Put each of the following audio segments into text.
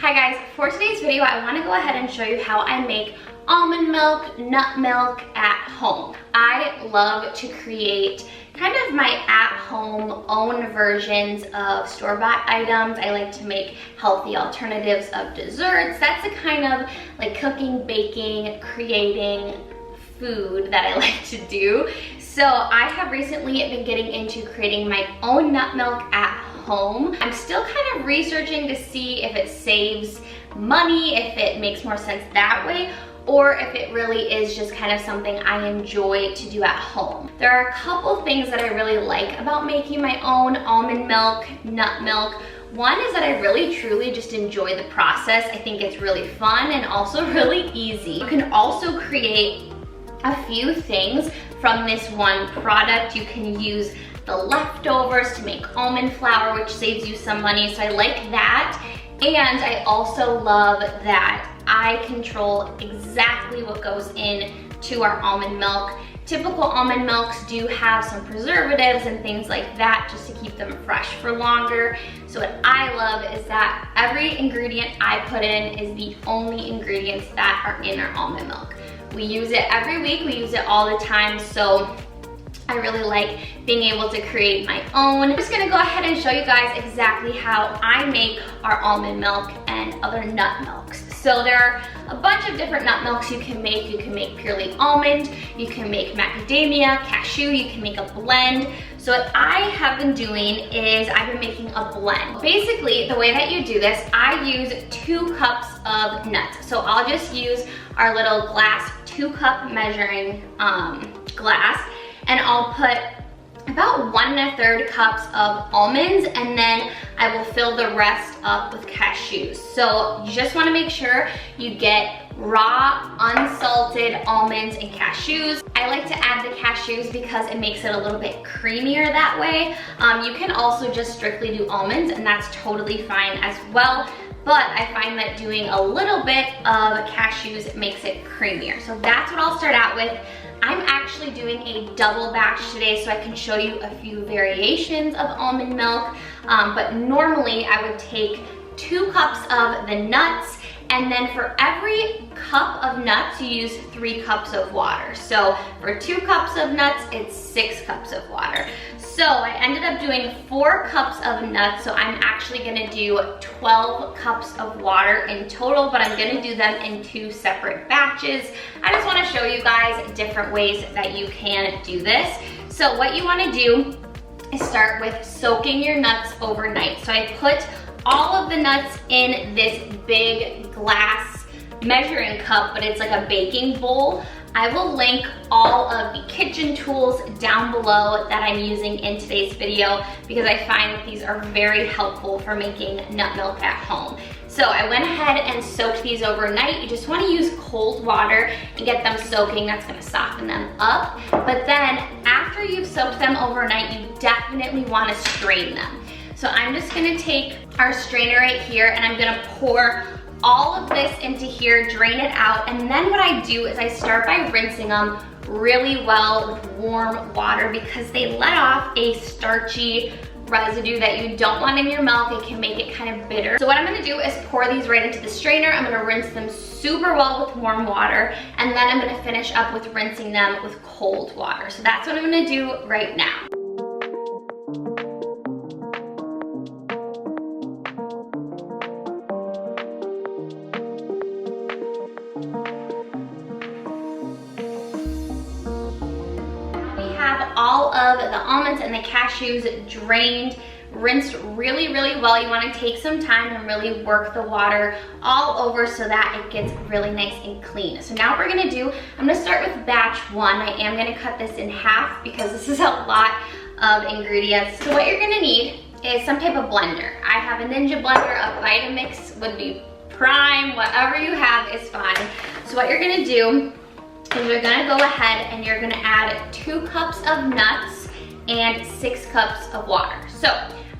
Hi guys, for today's video I want to go ahead and show you how I make almond milk, nut milk at home. I love to create kind of my at-home own versions of store-bought items. I like to make healthy alternatives of desserts. That's the kind of like cooking, baking, creating food that I like to do. So I have recently been getting into creating my own nut milk at home. I'm still kind of researching to see if it saves money, if it makes more sense that way, or if it really is just kind of something I enjoy to do at home. There are a couple things that I really like about making my own almond milk, nut milk. One is that I really truly just enjoy the process. I think it's really fun and also really easy. You can also create a few things from this one product. You can use the leftovers to make almond flour, which saves you some money, so I like that. And I also love that I control exactly what goes in to our almond milk. Typical almond milks do have some preservatives and things like that just to keep them fresh for longer. So what I love is that every ingredient I put in is the only ingredients that are in our almond milk. We use it every week, we use it all the time, so I really like being able to create my own. I'm just gonna go ahead and show you guys exactly how I make our almond milk and other nut milks. So there are a bunch of different nut milks you can make. You can make purely almond, you can make macadamia, cashew, you can make a blend. So what I have been doing is I've been making a blend. Basically, the way that you do this, I use 2 cups of nuts. So I'll just use our little glass 2-cup measuring glass, and I'll put about 1 1/3 cups of almonds, and then I will fill the rest up with cashews. So you just want to make sure you get raw, unsalted almonds and cashews. I like to add the cashews because it makes it a little bit creamier that way. You can also just strictly do almonds, and that's totally fine as well. But I find that doing a little bit of cashews makes it creamier. So that's what I'll start out with. I'm actually doing a double batch today so I can show you a few variations of almond milk. But normally I would take 2 cups of the nuts, and then for every cup of nuts you use 3 cups of water. So for 2 cups of nuts, it's 6 cups of water. So I ended up doing 4 cups of nuts, so I'm actually gonna do 12 cups of water in total, but I'm gonna do them in 2 separate batches. I just wanna show you guys different ways that you can do this. So what you wanna do is start with soaking your nuts overnight. So I put all of the nuts in this big glass measuring cup, but it's like a baking bowl. I will link all of the kitchen tools down below that I'm using in today's video because I find that these are very helpful for making nut milk at home. So I went ahead and soaked these overnight. You just want to use cold water and get them soaking. That's going to soften them up. But then after you've soaked them overnight, you definitely want to strain them. So I'm just going to take our strainer right here and I'm going to pour all of this into here, drain it out, and then what I do is I start by rinsing them really well with warm water because they let off a starchy residue that you don't want in your milk. It can make it kind of bitter. So what I'm gonna do is pour these right into the strainer. I'm gonna rinse them super well with warm water, and then I'm gonna finish up with rinsing them with cold water. So that's what I'm gonna do right now. All of the almonds and the cashews drained, rinsed really, really well. You want to take some time and really work the water all over so that it gets really nice and clean. So now what we're going to do, I'm going to start with batch 1. I am going to cut this in half because this is a lot of ingredients. So what you're going to need is some type of blender. I have a Ninja blender, a Vitamix would be prime, whatever you have is fine. So what you're going to do is you're gonna go ahead and you're gonna add 2 cups of nuts and 6 cups of water. So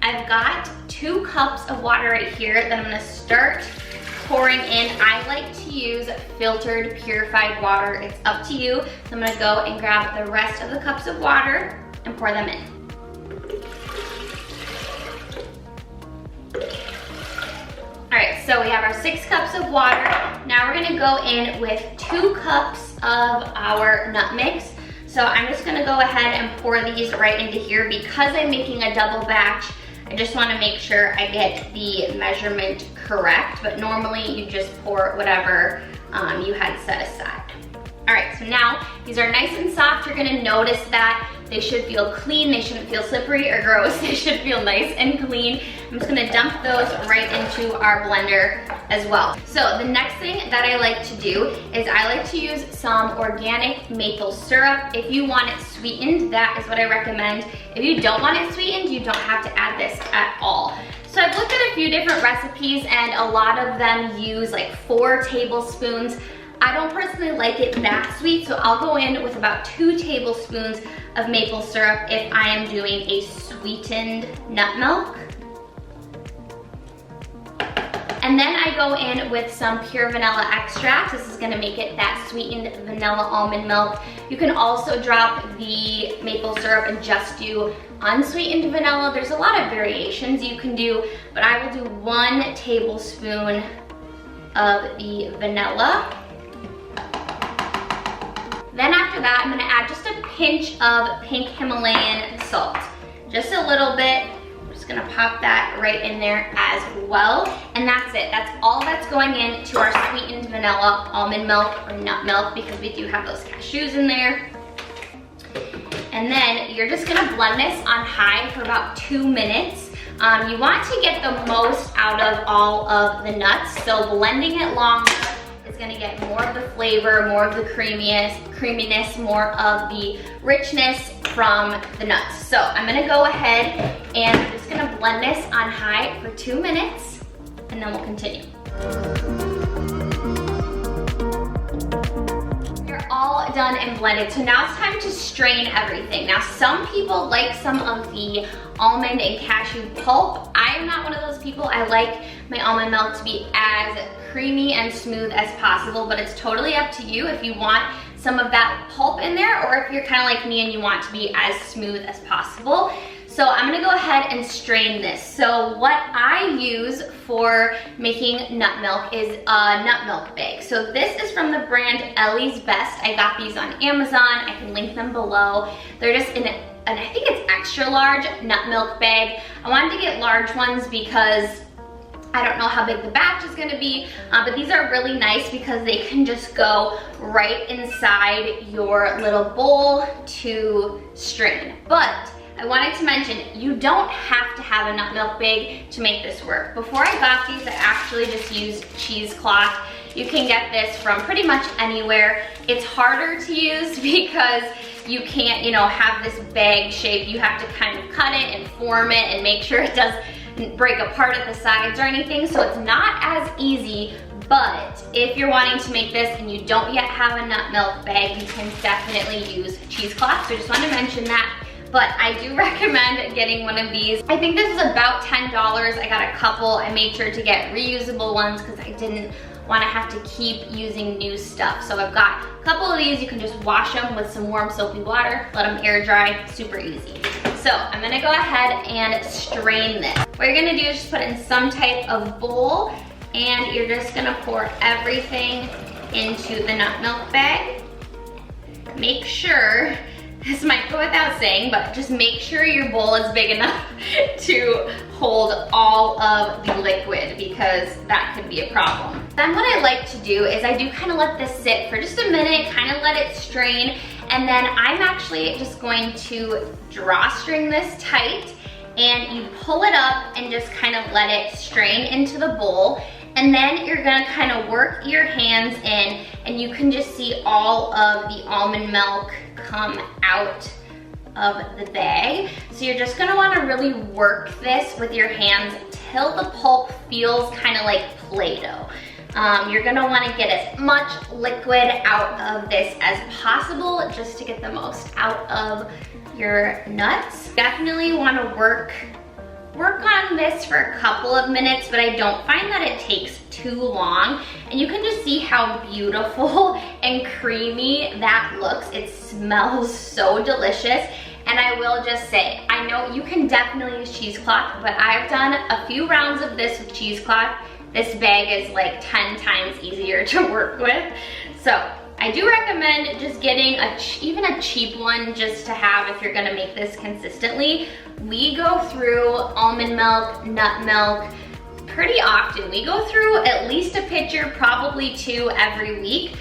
I've got 2 cups of water right here that I'm gonna start pouring in. I like to use filtered, purified water. It's up to you. So I'm gonna go and grab the rest of the cups of water and pour them in. All right, so we have our 6 cups of water. Now we're gonna go in with 2 cups of our nut mix. So I'm just gonna go ahead and pour these right into here. Because I'm making a double batch, I just wanna make sure I get the measurement correct, but normally you just pour whatever you had set aside. All right, so now these are nice and soft. You're gonna notice that they should feel clean. They shouldn't feel slippery or gross. They should feel nice and clean. I'm just gonna dump those right into our blender as well. So the next thing that I like to do is I like to use some organic maple syrup. If you want it sweetened, that is what I recommend. If you don't want it sweetened, you don't have to add this at all. So I've looked at a few different recipes and a lot of them use like 4 tablespoons. I don't personally like it that sweet, so I'll go in with about 2 tablespoons of maple syrup if I am doing a sweetened nut milk. And then I go in with some pure vanilla extract. This is gonna make it that sweetened vanilla almond milk. You can also drop the maple syrup and just do unsweetened vanilla. There's a lot of variations you can do, but I will do 1 tablespoon of the vanilla. Then after that, I'm gonna add just a pinch of pink Himalayan salt. Just a little bit. I'm just gonna pop that right in there as well. And that's it. That's all that's going into our sweetened vanilla almond milk or nut milk, because we do have those cashews in there. And then you're just gonna blend this on high for about 2 minutes. You want to get the most out of all of the nuts, so blending it longer is gonna get more of the flavor, more of the creaminess, more of the richness from the nuts. So I'm gonna go ahead and I'm just gonna blend this on high for 2 minutes, and then we'll continue. We're all done and blended, so now it's time to strain everything. Now some people like some of the almond and cashew pulp. I am not one of those people. I like my almond milk to be as creamy and smooth as possible, but it's totally up to you if you want some of that pulp in there, or if you're kind of like me and you want to be as smooth as possible. So I'm gonna go ahead and strain this. So what I use for making nut milk is a nut milk bag. So this is from the brand Ellie's Best. I got these on Amazon. I can link them below. They're just in and I think it's extra large nut milk bag. I wanted to get large ones because I don't know how big the batch is gonna be, but these are really nice because they can just go right inside your little bowl to strain. But I wanted to mention, you don't have to have a nut milk bag to make this work. Before I got these, I actually just used cheesecloth. You can get this from pretty much anywhere. It's harder to use because you can't, have this bag shape. You have to kind of cut it and form it and make sure it doesn't break apart at the sides or anything. So it's not as easy, but if you're wanting to make this and you don't yet have a nut milk bag, you can definitely use cheesecloth. So I just wanted to mention that. But I do recommend getting one of these. I think this is about $10. I got a couple. I made sure to get reusable ones because I didn't want to have to keep using new stuff. So I've got a couple of these. You can just wash them with some warm soapy water, let them air dry, super easy. So I'm gonna go ahead and strain this. What you're gonna do is just put it in some type of bowl, and you're just gonna pour everything into the nut milk bag. Make sure, this might go without saying, but just make sure your bowl is big enough to hold all of the liquid, because that could be a problem. Then what I like to do is I do kind of let this sit for just a minute, kind of let it strain, and then I'm actually just going to drawstring this tight, and you pull it up and just kind of let it strain into the bowl. And then you're gonna kind of work your hands in, and you can just see all of the almond milk come out of the bag. So you're just gonna wanna really work this with your hands till the pulp feels kind of like Play-Doh. You're gonna wanna get as much liquid out of this as possible just to get the most out of your nuts. Definitely wanna work on this for a couple of minutes, but I don't find that it takes too long. And you can just see how beautiful and creamy that looks. It smells so delicious. And I will just say, I know you can definitely use cheesecloth, but I've done a few rounds of this with cheesecloth. this bag is like 10 times easier to work with. So I do recommend just getting even a cheap one just to have if you're gonna make this consistently. We go through almond milk, nut milk pretty often. We go through at least a pitcher, probably 2 every week.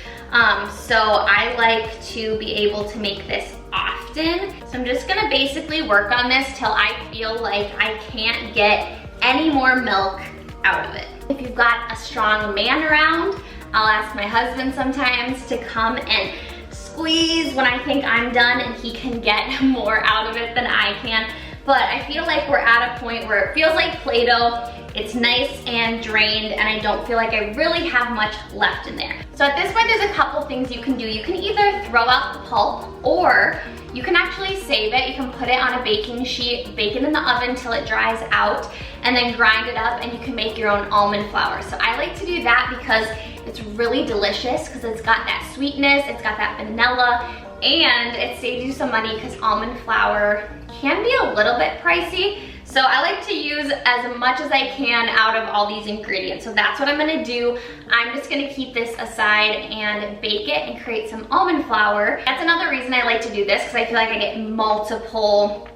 So I like to be able to make this often. So I'm just gonna basically work on this till I feel like I can't get any more milk out of it. If you've got a strong man around, I'll ask my husband sometimes to come and squeeze when I think I'm done and he can get more out of it than I can. But I feel like we're at a point where it feels like Play-Doh. It's nice and drained and I don't feel like I really have much left in there. So at this point, there's a couple things you can do. You can either throw out the pulp or you can actually save it. You can put it on a baking sheet, bake it in the oven till it dries out, and then grind it up and you can make your own almond flour. So I like to do that because it's really delicious because it's got that sweetness, it's got that vanilla, and it saves you some money because almond flour can be a little bit pricey. So I like to use as much as I can out of all these ingredients. So that's what I'm gonna do. I'm just gonna keep this aside and bake it and create some almond flour. That's another reason I like to do this because I feel like I get multiple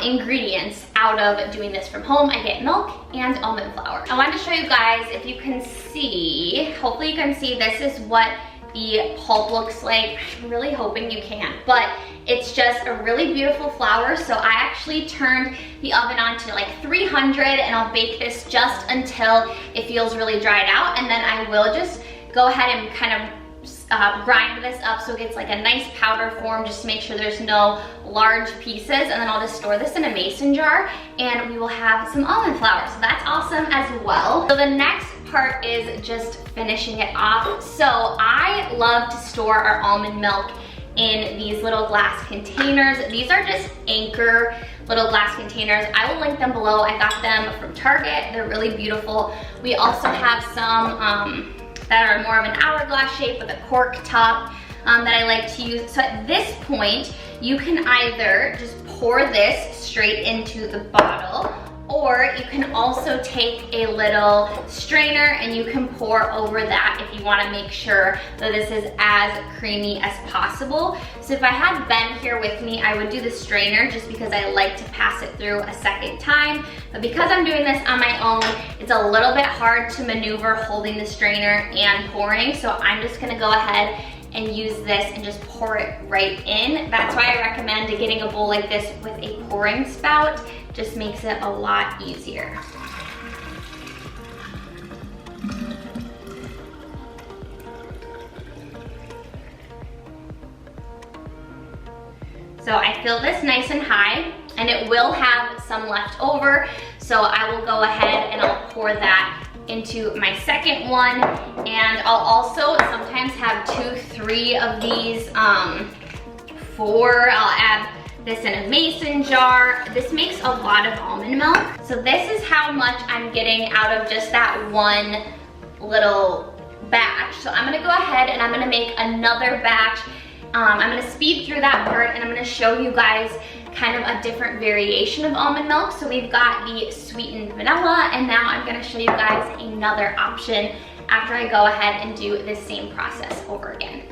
ingredients out of doing this from home. I get milk and almond flour. I wanted to show you guys, if you can see, hopefully you can see, this is what the pulp looks like. I'm really hoping you can, but it's just a really beautiful flour. So I actually turned the oven on to like 300 and I'll bake this just until it feels really dried out, and then I will just go ahead and kind of grind this up so it gets like a nice powder form, just to make sure there's no large pieces, and then I'll just store this in a mason jar and we will have some almond flour. So that's awesome as well. So the next part is just finishing it off. So I love to store our almond milk in these little glass containers. These are just Anchor little glass containers. I will link them below. I got them from Target. They're really beautiful. We also have some that are more of an hourglass shape with a cork top that I like to use. So at this point, you can either just pour this straight into the bottle, or you can also take a little strainer and you can pour over that if you want to make sure that this is as creamy as possible. So if I had Ben here with me, I would do the strainer just because I like to pass it through a second time. But because I'm doing this on my own, it's a little bit hard to maneuver holding the strainer and pouring. So I'm just gonna go ahead and use this and just pour it right in. That's why I recommend getting a bowl like this with a pouring spout. Just makes it a lot easier. So I fill this nice and high, and it will have some left over. So I will go ahead and I'll pour that into my second one, and I'll also sometimes have 2, 3 of these, 4. I'll add this in a mason jar. This makes a lot of almond milk. So this is how much I'm getting out of just that one little batch. So I'm gonna go ahead and I'm gonna make another batch. I'm gonna speed through that part and I'm gonna show you guys kind of a different variation of almond milk. So we've got the sweetened vanilla, and now I'm gonna show you guys another option after I go ahead and do this same process over again.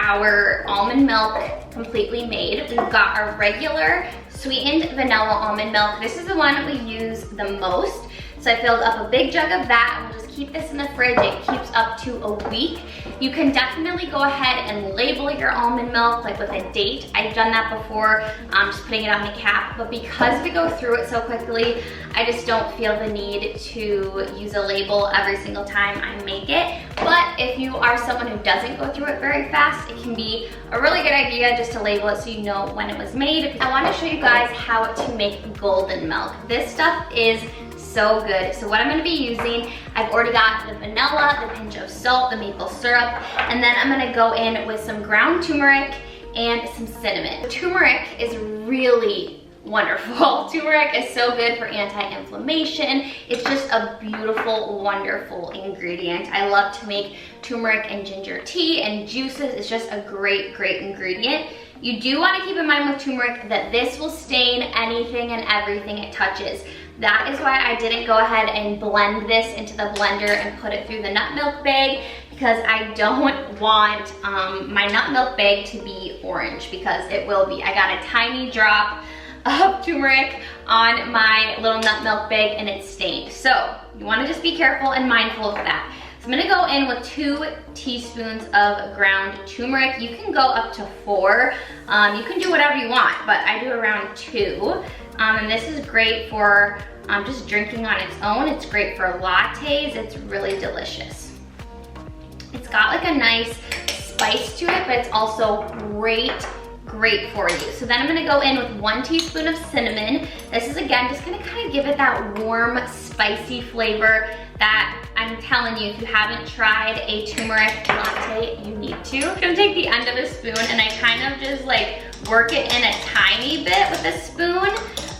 Our almond milk completely made. We've got our regular sweetened vanilla almond milk. This is the one we use the most. So I filled up a big jug of that, and we'll just keep this in the fridge. It keeps up to a week. You can definitely go ahead and label your almond milk like with a date. I've done that before, just putting it on the cap, but because we go through it so quickly, I just don't feel the need to use a label every single time I make it. But if you are someone who doesn't go through it very fast, it can be a really good idea just to label it so you know when it was made. I want to show you guys how to make golden milk. This stuff is so good. So what I'm going to be using, I've already got the vanilla, the pinch of salt, the maple syrup, and then I'm going to go in with some ground turmeric and some cinnamon. Turmeric is really wonderful. Turmeric is so good for anti-inflammation. It's just a beautiful, wonderful ingredient. I love to make turmeric and ginger tea and juices. It's just a great, great ingredient. You do want to keep in mind with turmeric that this will stain anything and everything it touches. That is why I didn't go ahead and blend this into the blender and put it through the nut milk bag, because I don't want my nut milk bag to be orange, because it will be. I got a tiny drop of turmeric on my little nut milk bag and it's stained. So you want to just be careful and mindful of that. So I'm gonna go in with 2 teaspoons of ground turmeric. You can go up to 4. You can do whatever you want, but I do around 2. And this is great for just drinking on its own. It's great for lattes. It's really delicious. It's got like a nice spice to it, but it's also great for you. So then I'm gonna go in with 1 teaspoon of cinnamon. This is again just gonna kind of give it that warm, spicy flavor that I'm telling you, if you haven't tried a turmeric latte, you need to. I'm gonna take the end of a spoon and I kind of just like work it in a tiny bit with a spoon,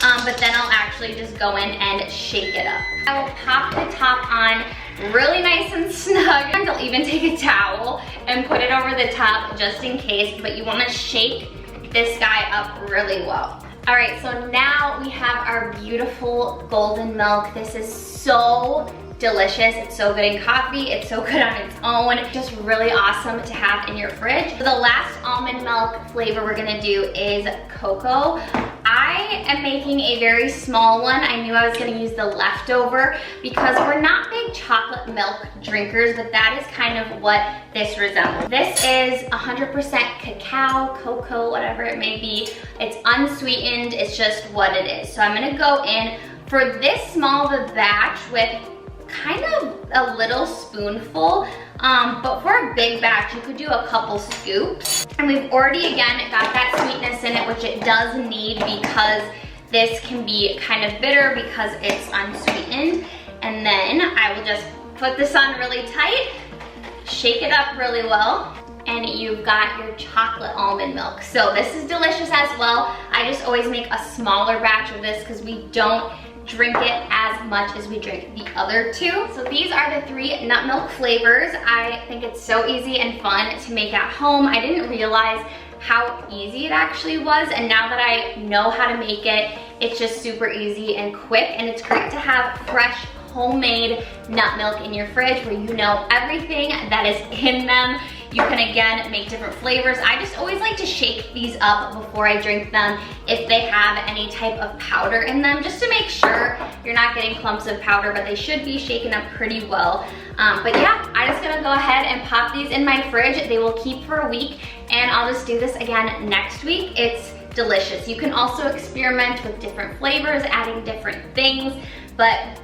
but then I'll actually just go in and shake it up. I will pop the top on really nice and snug. I'll even take a towel and put it over the top just in case, but you wanna shake this guy up really well. All right, so now we have our beautiful golden milk. This is so delicious. It's so good in coffee. It's so good on its own. Just really awesome to have in your fridge. So the last almond milk flavor we're gonna do is cocoa. I am making a very small one. I knew I was gonna use the leftover because we're not big chocolate milk drinkers, but that is kind of what this resembles. This is 100% cacao, cocoa, whatever it may be. It's unsweetened, it's just what it is. So I'm gonna go in for this small of a batch with kind of a little spoonful, but for a big batch, you could do a couple scoops. And we've already, again, got that sweetness in it, which it does need because this can be kind of bitter because it's unsweetened. And then I will just put this on really tight, shake it up really well, and you've got your chocolate almond milk. So this is delicious as well. I just always make a smaller batch of this because we don't drink it as much as we drink the other 2. So these are the 3 nut milk flavors. I think it's so easy and fun to make at home. I didn't realize how easy it actually was, and now that I know how to make it, it's just super easy and quick, and it's great to have fresh homemade nut milk in your fridge where you know everything that is in them. You can again make different flavors. I just always like to shake these up before I drink them if they have any type of powder in them, just to make sure you're not getting clumps of powder, but they should be shaken up pretty well. But yeah, I'm just gonna go ahead and pop these in my fridge. They will keep for a week, and I'll just do this again next week. It's delicious. You can also experiment with different flavors, adding different things, but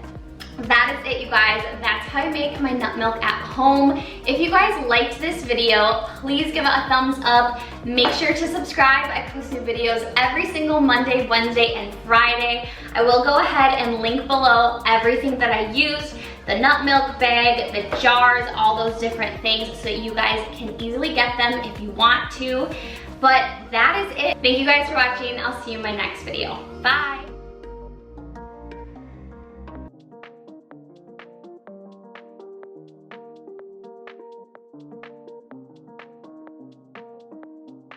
that is it, you guys. That's how I make my nut milk at home. If you guys liked this video, please give it a thumbs up. Make sure to subscribe. I post new videos every single Monday, Wednesday, and Friday. I will go ahead and link below everything that I used, the nut milk bag, the jars, all those different things, so that you guys can easily get them if you want to. But that is it. Thank you guys for watching. I'll see you in my next video. Bye.